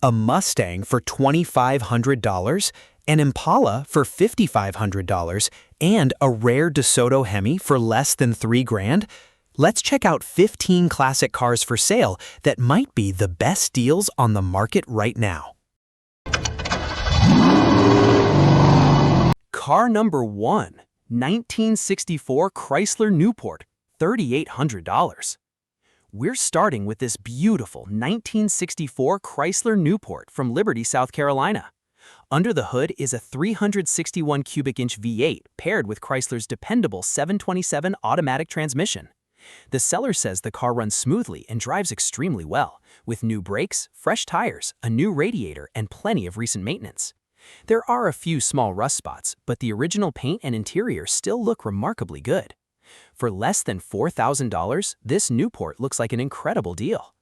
a Mustang for $2,500, an Impala for $5,500, and a rare DeSoto Hemi for less than $3,000? Let's check out 15 classic cars for sale that might be the best deals on the market right now. Car number 1, 1964 Chrysler Newport, $3,800. We're starting with this beautiful 1964 Chrysler Newport from Liberty, South Carolina. Under the hood is a 361 cubic inch V8 paired with Chrysler's dependable 727 automatic transmission. The seller says the car runs smoothly and drives extremely well, with new brakes, fresh tires, a new radiator, and plenty of recent maintenance. There are a few small rust spots, but the original paint and interior still look remarkably good. For less than $4,000, this Newport looks like an incredible deal.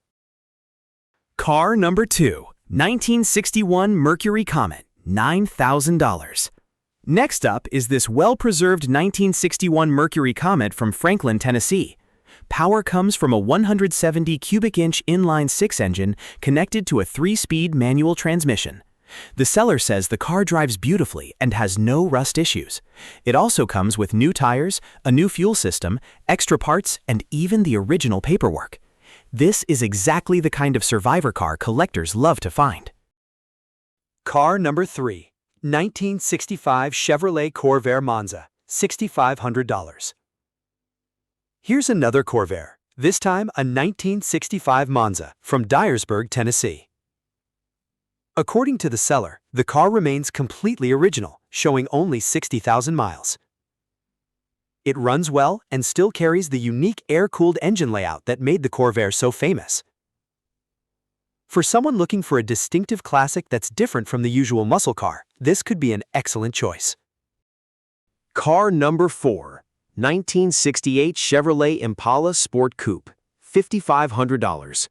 Car number 2, 1961 Mercury Comet, $9,000. Next up is this well-preserved 1961 Mercury Comet from Franklin, Tennessee. Power comes from a 170 cubic inch inline-six engine connected to a 3-speed manual transmission. The seller says the car drives beautifully and has no rust issues. It also comes with new tires, a new fuel system, extra parts, and even the original paperwork. This is exactly the kind of survivor car collectors love to find. Car number 3, 1965 Chevrolet Corvair Monza, $6,500. Here's another Corvair, this time a 1965 Monza from Dyersburg, Tennessee. According to the seller, the car remains completely original, showing only 60,000 miles. It runs well and still carries the unique air-cooled engine layout that made the Corvair so famous. For someone looking for a distinctive classic that's different from the usual muscle car, this could be an excellent choice. Car number 4, 1968 Chevrolet Impala Sport Coupe, $5,500.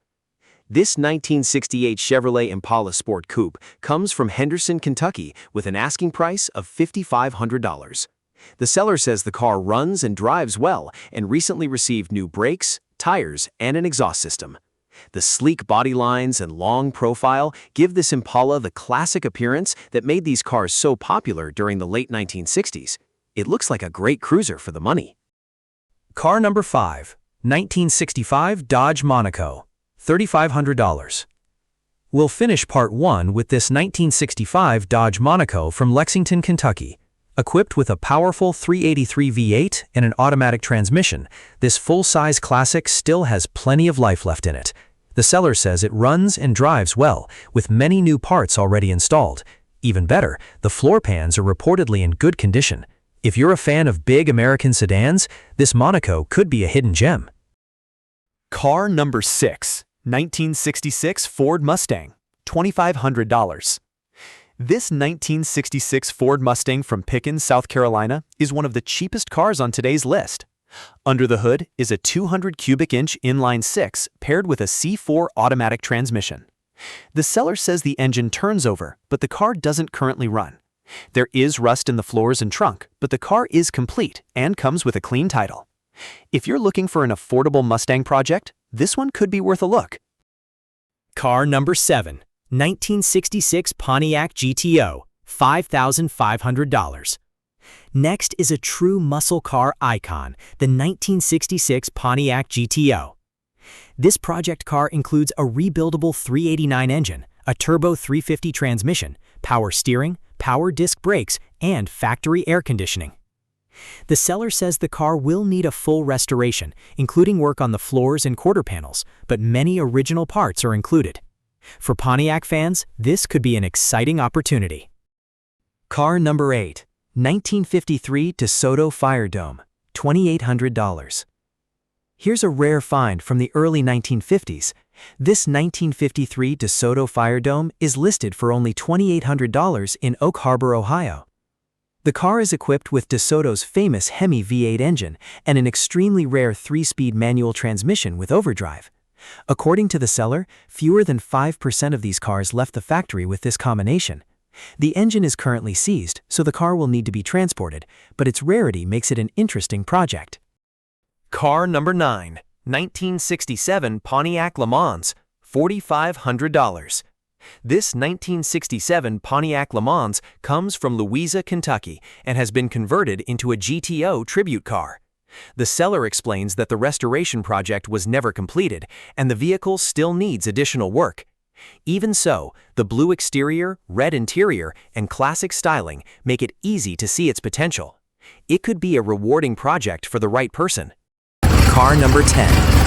This 1968 Chevrolet Impala Sport Coupe comes from Henderson, Kentucky with an asking price of $5,500. The seller says the car runs and drives well and recently received new brakes, tires, and an exhaust system. The sleek body lines and long profile give this Impala the classic appearance that made these cars so popular during the late 1960s. It looks like a great cruiser for the money. Car number 5, 1965 Dodge Monaco, $3,500. We'll finish part 1 with this 1965 Dodge Monaco from Lexington, Kentucky. Equipped with a powerful 383 V8 and an automatic transmission, this full-size classic still has plenty of life left in it. The seller says it runs and drives well, with many new parts already installed. Even better, the floor pans are reportedly in good condition. If you're a fan of big American sedans, this Monaco could be a hidden gem. Car number 6, 1966 Ford Mustang, $2,500. This 1966 Ford Mustang from Pickens, South Carolina, is one of the cheapest cars on today's list. Under the hood is a 200 cubic inch inline-six paired with a C4 automatic transmission. The seller says the engine turns over, but the car doesn't currently run. There is rust in the floors and trunk, but the car is complete and comes with a clean title. If you're looking for an affordable Mustang project, this one could be worth a look. Car number 7, 1966 Pontiac GTO, $5,500. Next is a true muscle car icon, the 1966 Pontiac GTO. This project car includes a rebuildable 389 engine, a turbo 350 transmission, power steering, power disc brakes, and factory air conditioning. The seller says the car will need a full restoration, including work on the floors and quarter panels, but many original parts are included. For Pontiac fans, this could be an exciting opportunity. Car number 8, 1953 DeSoto Firedome, $2,800. Here's a rare find from the early 1950s. This 1953 DeSoto Firedome is listed for only $2,800 in Oak Harbor, Ohio. The car is equipped with DeSoto's famous Hemi V8 engine and an extremely rare 3-speed manual transmission with overdrive. According to the seller, fewer than 5% of these cars left the factory with this combination. The engine is currently seized, so the car will need to be transported, but its rarity makes it an interesting project. Car number 9, 1967 Pontiac LeMans, $4,500. This 1967 Pontiac LeMans comes from Louisa, Kentucky, and has been converted into a GTO tribute car. The seller explains that the restoration project was never completed, and the vehicle still needs additional work. Even so, the blue exterior, red interior, and classic styling make it easy to see its potential. It could be a rewarding project for the right person. Car number 10.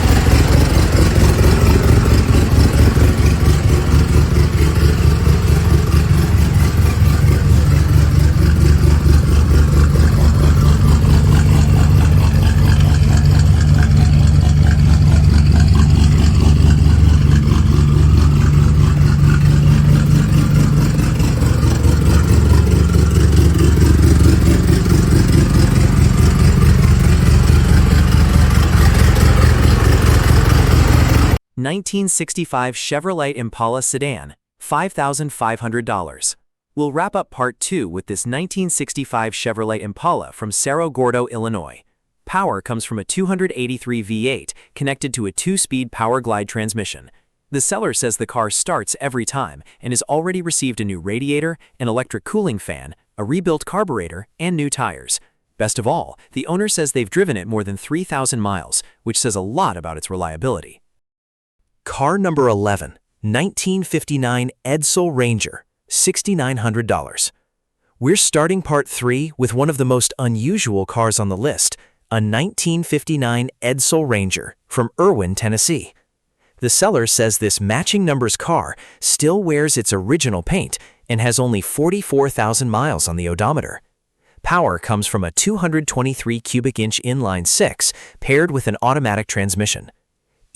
1965 Chevrolet Impala sedan, $5,500. We'll wrap up part 2 with this 1965 Chevrolet Impala from Cerro Gordo, Illinois. Power comes from a 283 V8 connected to a 2-speed power glide transmission. The seller says the car starts every time and has already received a new radiator, an electric cooling fan, a rebuilt carburetor, and new tires. Best of all, the owner says they've driven it more than 3,000 miles, which says a lot about its reliability. Car number 11, 1959 Edsel Ranger, $6,900. We're starting part 3 with one of the most unusual cars on the list, a 1959 Edsel Ranger from Irwin, Tennessee. The seller says this matching numbers car still wears its original paint and has only 44,000 miles on the odometer. Power comes from a 223 cubic inch inline 6 paired with an automatic transmission.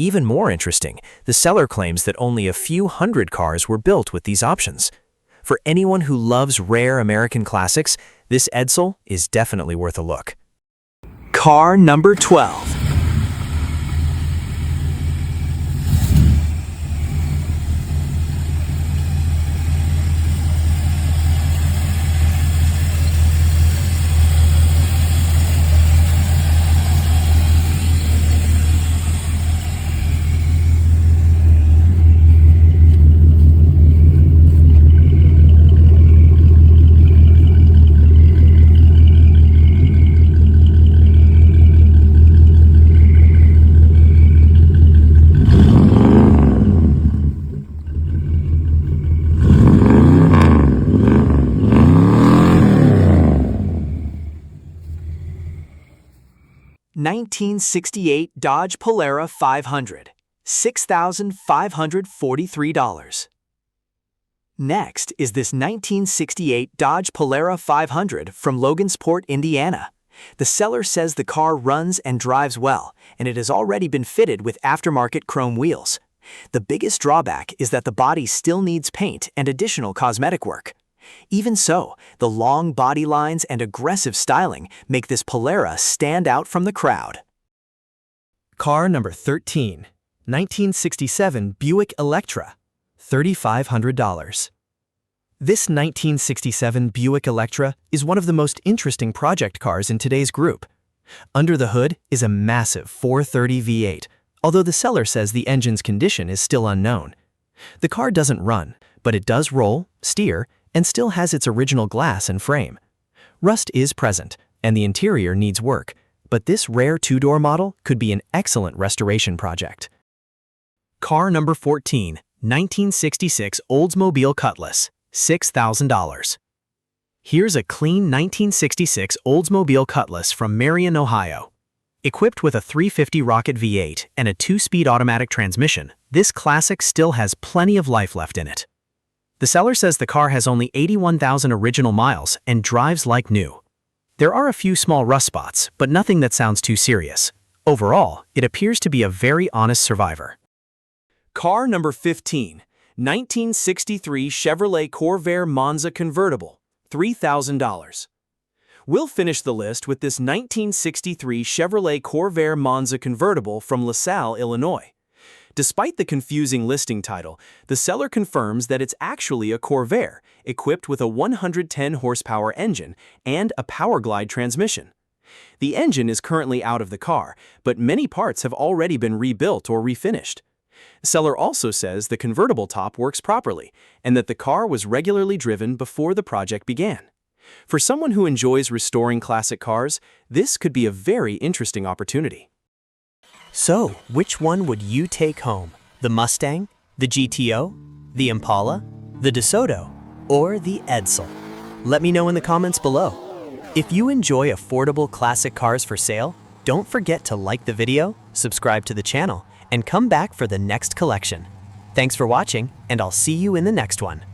Even more interesting, the seller claims that only a few hundred cars were built with these options. For anyone who loves rare American classics, this Edsel is definitely worth a look. Car number 12. 1968 Dodge Polara 500, $6,543. Next is this 1968 Dodge Polara 500 from Logansport, Indiana. The seller says the car runs and drives well, and it has already been fitted with aftermarket chrome wheels. The biggest drawback is that the body still needs paint and additional cosmetic work. Even so, the long body lines and aggressive styling make this Polara stand out from the crowd. Car number 13, 1967 Buick Electra, $3,500. This 1967 Buick Electra is one of the most interesting project cars in today's group. Under the hood is a massive 430 V8, although the seller says the engine's condition is still unknown. The car doesn't run, but it does roll, steer, and still has its original glass and frame. Rust is present, and the interior needs work, but this rare two-door model could be an excellent restoration project. Car number 14, 1966 Oldsmobile Cutlass, $6,000. Here's a clean 1966 Oldsmobile Cutlass from Marion, Ohio. Equipped with a 350 Rocket V8 and a 2-speed automatic transmission, this classic still has plenty of life left in it. The seller says the car has only 81,000 original miles and drives like new. There are a few small rust spots, but nothing that sounds too serious. Overall, it appears to be a very honest survivor. Car number 15, 1963 Chevrolet Corvair Monza convertible, $3,000. We'll finish the list with this 1963 Chevrolet Corvair Monza convertible from LaSalle, Illinois. Despite the confusing listing title, the seller confirms that it's actually a Corvair, equipped with a 110 horsepower engine and a power glide transmission. The engine is currently out of the car, but many parts have already been rebuilt or refinished. Seller also says the convertible top works properly and that the car was regularly driven before the project began. For someone who enjoys restoring classic cars, this could be a very interesting opportunity. So, which one would you take home? The Mustang, the GTO, the Impala, the DeSoto, or the Edsel? Let me know in the comments below. If you enjoy affordable classic cars for sale, don't forget to like the video, subscribe to the channel, and come back for the next collection. Thanks for watching, and I'll see you in the next one.